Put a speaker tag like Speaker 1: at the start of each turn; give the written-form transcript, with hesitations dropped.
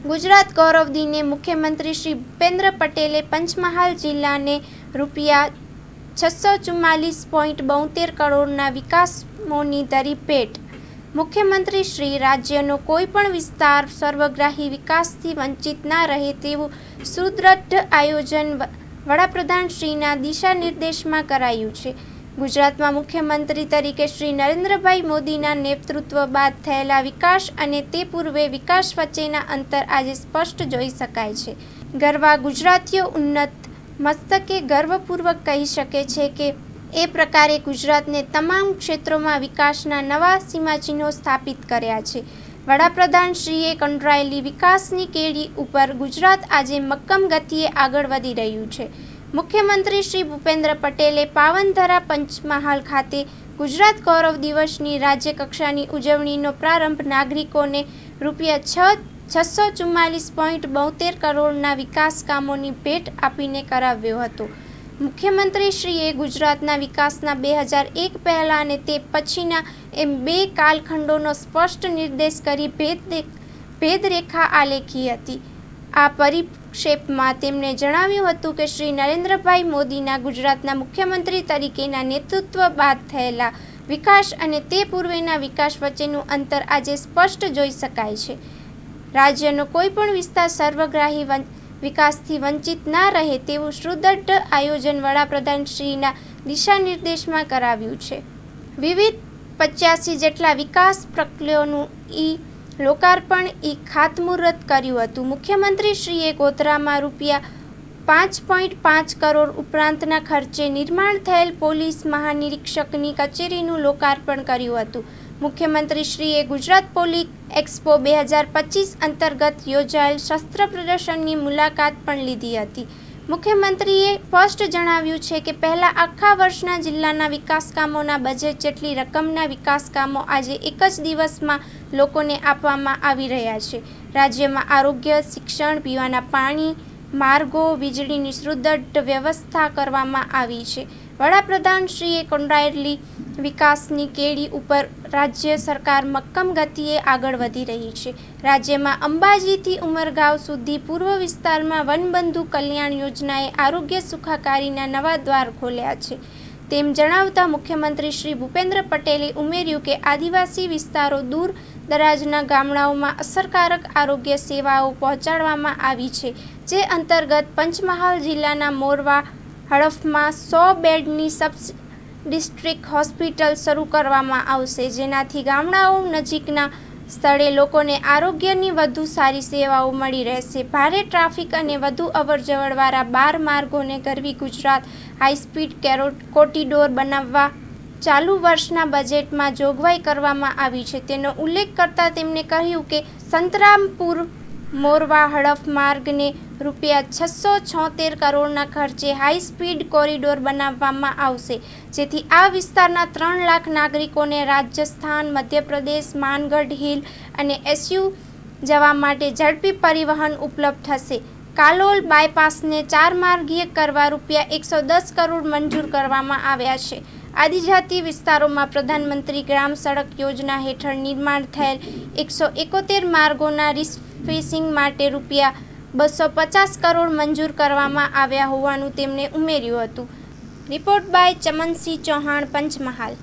Speaker 1: ગુજરાત ગૌરવ દિને મુખ્યમંત્રી શ્રી ભૂપેન્દ્ર પટેલે પંચમહાલ જિલ્લાને ₹644.72 કરોડના વિકાસકામોની ધરી ભેટ. મુખ્યમંત્રી શ્રી રાજ્યનો કોઈપણ વિસ્તાર સર્વગ્રાહી વિકાસથી વંચિત ના રહે તેવું સુદૃઢ આયોજન વડાપ્રધાનશ્રીના દિશાનિર્દેશમાં કરાયું છે. ગુજરાતમાં મુખ્યમંત્રી તરીકે શ્રી નરેન્દ્રભાઈ મોદીના નેતૃત્વ બાદ થયેલા વિકાસ અને તે પૂર્વે વિકાસ વચ્ચેના અંતર આજે સ્પષ્ટ જોઈ શકાય છે. ગરવા ગુજરાતીઓ ઉન્નત મસ્તકે ગર્વપૂર્વક કહી શકે છે કે એ પ્રકારે ગુજરાતને તમામ ક્ષેત્રોમાં વિકાસના નવા સીમાચિહ્નો સ્થાપિત કર્યા છે. વડાપ્રધાનશ્રીએ કંડરાયેલી વિકાસની કેડી ઉપર ગુજરાત આજે મક્કમ ગતિએ આગળ વધી રહ્યું છે. મુખ્યમંત્રી શ્રી ભૂપેન્દ્ર પટેલે પાવનધરા પંચમહાલ ખાતે ગુજરાત ગૌરવ દિવસની રાજ્ય કક્ષાની ઉજવણીનો પ્રારંભ નાગરિકોને ₹644.72 કરોડના વિકાસ કામોની ભેટ આપીને કરાવ્યો હતો. મુખ્યમંત્રીશ્રીએ ગુજરાતના વિકાસના 2001 પહેલા અને તે પછીના એમ બે કાલખંડોનો સ્પષ્ટ નિર્દેશ કરી ભેદરેખા આલેખી હતી. આ પરિક્ષેપમાં તેમણે જણાવ્યું હતું કે શ્રી નરેન્દ્રભાઈ મોદીના ગુજરાતના મુખ્યમંત્રી તરીકેના નેતૃત્વ બાદ થયેલા વિકાસ અને તે પૂર્વેના વિકાસ વચ્ચેનું અંતર આજે સ્પષ્ટ જોઈ શકાય છે. રાજ્યનો કોઈપણ વિસ્તાર સર્વગ્રાહી વિકાસથી વંચિત ના રહે તેવું સુદૃઢ આયોજન વડાપ્રધાનશ્રીના દિશાનિર્દેશમાં કરાવ્યું છે. વિવિધ 85 જેટલા વિકાસ પ્રકલ્પોનું લોકાર્પણ ખાતમુહૂર્ત કર્યું હતું. મુખ્યમંત્રીશ્રીએ ગોધરામાં ₹5.5 કરોડ ઉપરાંતના ખર્ચે નિર્માણ થયેલ પોલીસ મહાનિરીક્ષકની કચેરીનું લોકાર્પણ કર્યું હતું. મુખ્યમંત્રીશ્રીએ ગુજરાત પોલીસ એક્સપો 2025 અંતર્ગત યોજાયેલ શસ્ત્ર પ્રદર્શનની મુલાકાત પણ લીધી હતી. મુખ્યમંત્રીએ સ્પષ્ટ જણાવ્યું છે કે પહેલા આખા વર્ષના જિલ્લાના વિકાસકામોના બજેટ જેટલી રકમના વિકાસકામો આજે એક જ દિવસમાં લોકોને આપવામાં આવી રહ્યા છે. રાજ્યમાં આરોગ્ય, શિક્ષણ, પીવાના પાણી, માર્ગો, વીજળીની સુદૃઢ વ્યવસ્થા કરવામાં આવી છે. વડાપ્રધાનશ્રીએ કંડરાયેલી વિકાસની કેડી ઉપર રાજ્ય સરકાર મક્કમ ગતિએ આગળ વધી રહી છે. રાજ્યમાં અંબાજીથી ઉમરગાંવ સુધી પૂર્વ વિસ્તારમાં વનબંધુ કલ્યાણ યોજનાએ આરોગ્ય સુખાકારીના નવા દ્વાર ખોલ્યા છે. તેમ જણાવતા મુખ્યમંત્રી શ્રી ભૂપેન્દ્ર પટેલે ઉમેર્યું કે આદિવાસી વિસ્તારો, દૂર દરાજના ગામડાઓમાં અસરકારક આરોગ્ય સેવાઓ પહોંચાડવામાં આવી છે. જે અંતર્ગત પંચમહાલ જિલ્લાના મોરવા હડફમાં 100 બેડની સબ ડિસ્ટ્રિક્ટ હોસ્પિટલ શરૂ કરવામાં આવશે, જેનાથી ગામડાઓ નજીકના સ્થળે લોકોને આરોગ્યની વધુ સારી સેવાઓ મળી રહેશે. ભારે ટ્રાફિક અને વધુ અવરજવરવાળા 12 માર્ગોને ગરવી ગુજરાત હાઈસ્પીડ કોરિડોર બનાવવા ચાલુ વર્ષના બજેટમાં જોગવાઈ કરવામાં આવી છે. તેનો ઉલ્લેખ કરતા તેમણે કહ્યું કે સંતરામપુર મોરવા હડફ માર્ગને ₹676 કરોડના ખર્ચે હાઈસ્પીડ કોરિડોર બનાવવામાં આવશે, જેથી આ વિસ્તારના 3 લાખ નાગરિકોને રાજસ્થાન, મધ્યપ્રદેશ, માનગઢ હિલ અને એસયુ જવા માટે ઝડપી પરિવહન ઉપલબ્ધ થશે. કાલોલ બાયપાસને 4 માર્ગીય કરવા ₹110 કરોડ મંજૂર કરવામાં આવ્યા છે. આદિજાતિ વિસ્તારોમાં પ્રધાનમંત્રી ગ્રામ સડક યોજના હેઠળ નિર્માણ થયેલ 171 માર્ગોના રિફેસિંગ માટે ₹250 કરોડ મંજૂર કરવામાં આવ્યા હોવાનું તેમણે ઉમેર્યું હતું. Report by Chamansingh Chauhan, Panchmahal.